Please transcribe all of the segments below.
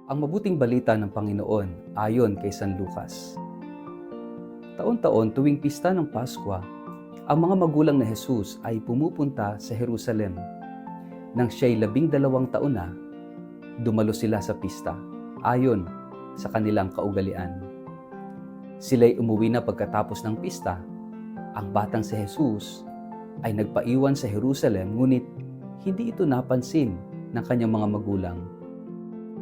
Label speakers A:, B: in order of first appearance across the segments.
A: Ang mabuting balita ng Panginoon ayon kay San Lucas. Taon-taon tuwing pista ng Pasko, ang mga magulang na Jesus ay pumupunta sa Jerusalem. Nang siya'y 12 taon na, dumalo sila sa pista ayon sa kanilang kaugalian. Sila'y umuwi na pagkatapos ng pista. Ang batang si Jesus ay nagpaiwan sa Jerusalem, ngunit hindi ito napansin ng kanyang mga magulang.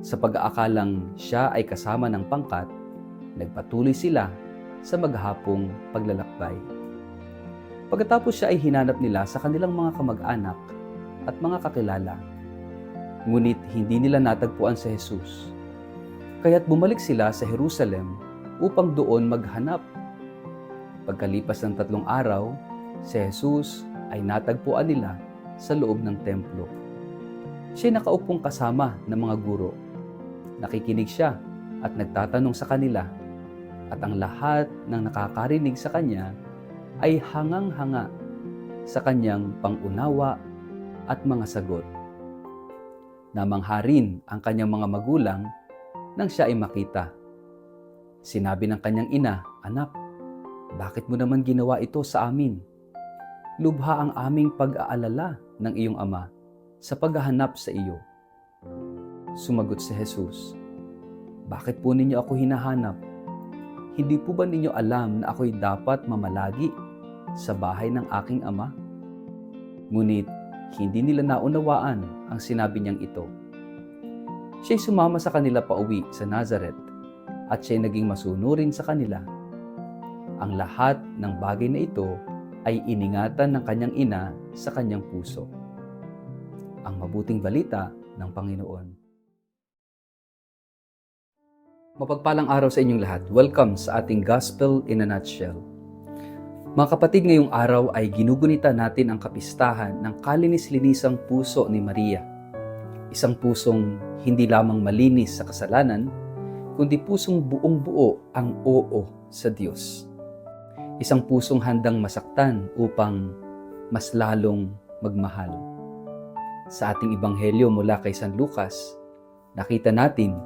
A: Sa pag-aakalang siya ay kasama ng pangkat, nagpatuloy sila sa maghapong paglalakbay. Pagkatapos siya ay hinanap nila sa kanilang mga kamag-anak at mga kakilala. Ngunit hindi nila natagpuan si Jesus. Kaya't bumalik sila sa Jerusalem upang doon maghanap. Pagkalipas ng 3 araw, si Jesus ay natagpuan nila sa loob ng templo. Siya'y nakaupong kasama ng mga guro. Nakikinig siya at nagtatanong sa kanila, at ang lahat ng nakakarinig sa kanya ay hangang-hanga sa kanyang pangunawa at mga sagot. Namangha rin ang kanyang mga magulang nang siya ay makita. Sinabi ng kanyang ina, "Anak, bakit mo naman ginawa ito sa amin? Lubha ang aming pag-aalala ng iyong ama sa paghahanap sa iyo." Sumagot si Jesus, "Bakit po ninyo ako hinahanap? Hindi po ba ninyo alam na ako'y dapat mamalagi sa bahay ng aking ama?" Ngunit hindi nila naunawaan ang sinabi niyang ito. Siya'y sumama sa kanila pauwi sa Nazareth, at siya'y naging masunurin sa kanila. Ang lahat ng bagay na ito ay iningatan ng kanyang ina sa kanyang puso. Ang mabuting balita ng Panginoon. Mapagpalang araw sa inyong lahat. Welcome sa ating Gospel in a Nutshell. Mga kapatid, ngayong araw ay ginugunita natin ang kapistahan ng kalinis-linisang puso ni Maria. Isang pusong hindi lamang malinis sa kasalanan, kundi pusong buong-buo ang oo sa Diyos. Isang pusong handang masaktan upang mas lalong magmahal. Sa ating ebanghelyo mula kay San Lucas, nakita natin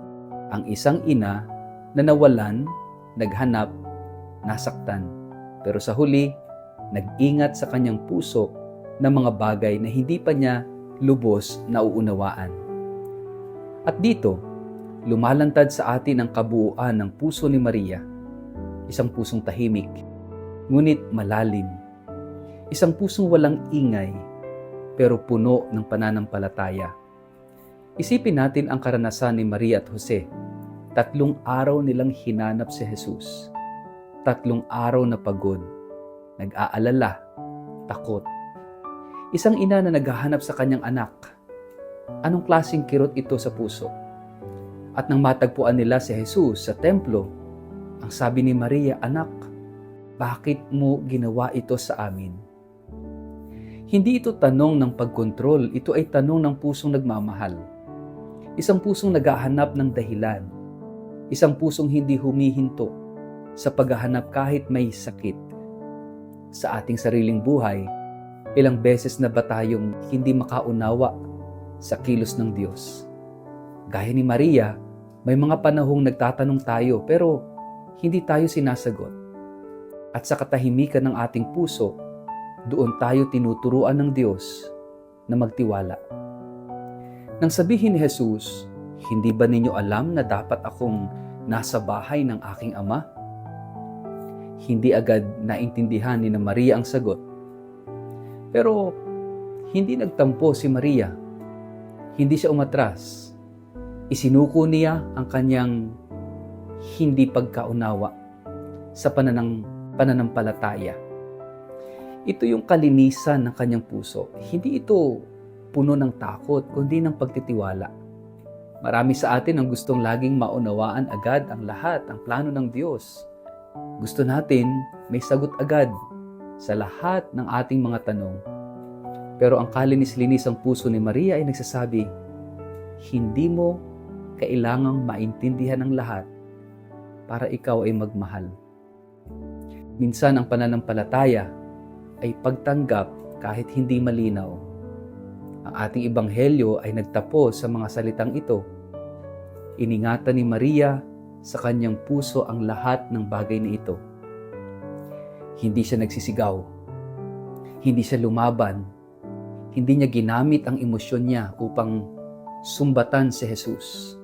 A: ang isang ina na nawalan, naghanap, nasaktan. Pero sa huli, nag-ingat sa kanyang puso ng mga bagay na hindi pa niya lubos nauunawaan. At dito, lumalantad sa atin ang kabuuan ng puso ni Maria. Isang pusong tahimik, ngunit malalim. Isang pusong walang ingay, pero puno ng pananampalataya. Isipin natin ang karanasan ni Maria at Jose. 3 araw nilang hinanap si Jesus. 3 araw na pagod, nag-aalala, takot. Isang ina na naghahanap sa kanyang anak. Anong klaseng kirot ito sa puso? At nang matagpuan nila si Jesus sa templo, ang sabi ni Maria, "Anak, bakit mo ginawa ito sa amin?" Hindi ito tanong ng pagkontrol, ito ay tanong ng pusong nagmamahal. Isang pusong naghahanap ng dahilan. Isang pusong hindi humihinto sa paghahanap kahit may sakit. Sa ating sariling buhay, ilang beses na ba tayong hindi makaunawa sa kilos ng Diyos? Gaya ni Maria, may mga panahong nagtatanong tayo pero hindi tayo sinasagot. At sa katahimikan ng ating puso, doon tayo tinuturuan ng Diyos na magtiwala. Nang sabihin ni Jesus, "Hindi ba ninyo alam na dapat akong nasa bahay ng aking ama?" Hindi agad naintindihan ni Maria ang sagot. Pero hindi nagtampo si Maria. Hindi siya umatras. Isinuko niya ang kanyang hindi pagkaunawa sa pananampalataya. Ito yung kalinisan ng kanyang puso. Hindi ito puno ng takot, kundi ng pagtitiwala. Marami sa atin ang gustong laging maunawaan agad ang lahat, ang plano ng Diyos. Gusto natin may sagot agad sa lahat ng ating mga tanong. Pero ang kalinis-linis ang puso ni Maria ay nagsasabi, hindi mo kailangang maintindihan ang lahat para ikaw ay magmahal. Minsan ang pananampalataya ay pagtanggap kahit hindi malinaw. Ang ating ebanghelyo ay nagtapos sa mga salitang ito. Iningatan ni Maria sa kanyang puso ang lahat ng bagay na ito. Hindi siya nagsisigaw. Hindi siya lumaban. Hindi niya ginamit ang emosyon niya upang sumbatan si Jesus.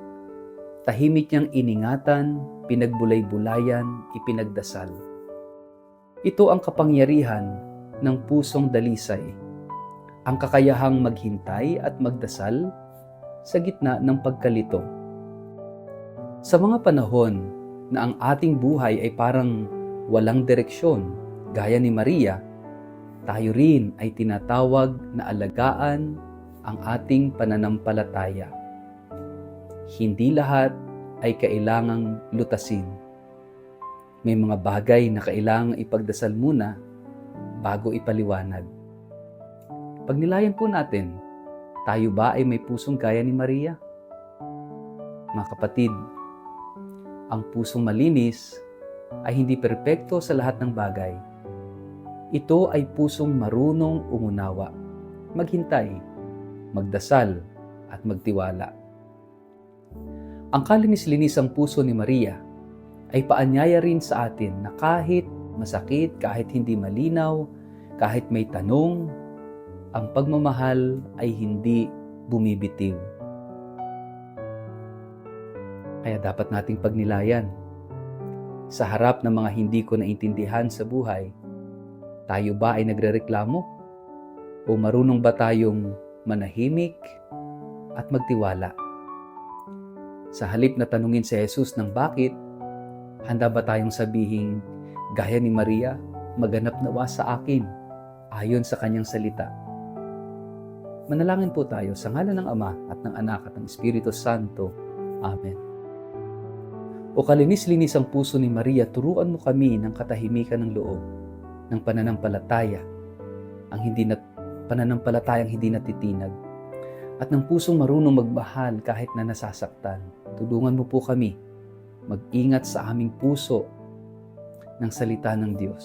A: Tahimik niyang iningatan, pinagbulay-bulayan, ipinagdasal. Ito ang kapangyarihan ng pusong dalisay. Ang kakayahang maghintay at magdasal sa gitna ng pagkalito. Sa mga panahon na ang ating buhay ay parang walang direksyon, gaya ni Maria, tayo rin ay tinatawag na alagaan ang ating pananampalataya. Hindi lahat ay kailangang lutasin. May mga bagay na kailangang ipagdasal muna bago ipaliwanag. Pagnilayan po natin, tayo ba ay may pusong gaya ni Maria? Mga kapatid, ang pusong malinis ay hindi perpekto sa lahat ng bagay. Ito ay pusong marunong umunawa, maghintay, magdasal, at magtiwala. Ang kalinis-linisang puso ni Maria ay paanyaya rin sa atin na kahit masakit, kahit hindi malinaw, kahit may tanong, ang pagmamahal ay hindi bumibitiw. Kaya dapat nating pagnilayan. Sa harap ng mga hindi ko naintindihan sa buhay, tayo ba ay nagrereklamo? O marunong ba tayong manahimik at magtiwala? Sa halip na tanungin si Jesus ng bakit, handa ba tayong sabihin, gaya ni Maria, maganap nawa sa akin, ayon sa kanyang salita? Manalangin po tayo sa ngalan ng Ama at ng Anak at ng Espiritu Santo. Amen. O kalinis-linis ang puso ni Maria, turuan mo kami ng katahimikan ng loob, ng pananampalataya, pananampalatayang hindi natitinag, at ng pusong marunong magmahal kahit na nasasaktan. Tulungan mo po kami mag-ingat sa aming puso ng salita ng Diyos,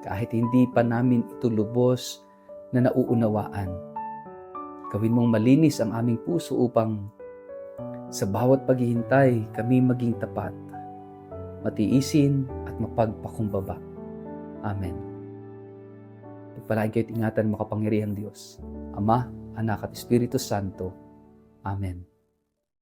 A: kahit hindi pa namin ito lubos na nauunawaan. Gawin mong malinis ang aming puso upang sa bawat paghihintay, kami maging tapat, matiisin at mapagpakumbaba. Amen. Pagpalain kayo't ingatan makapangyarihang Diyos, Ama, Anak at Espiritu Santo. Amen.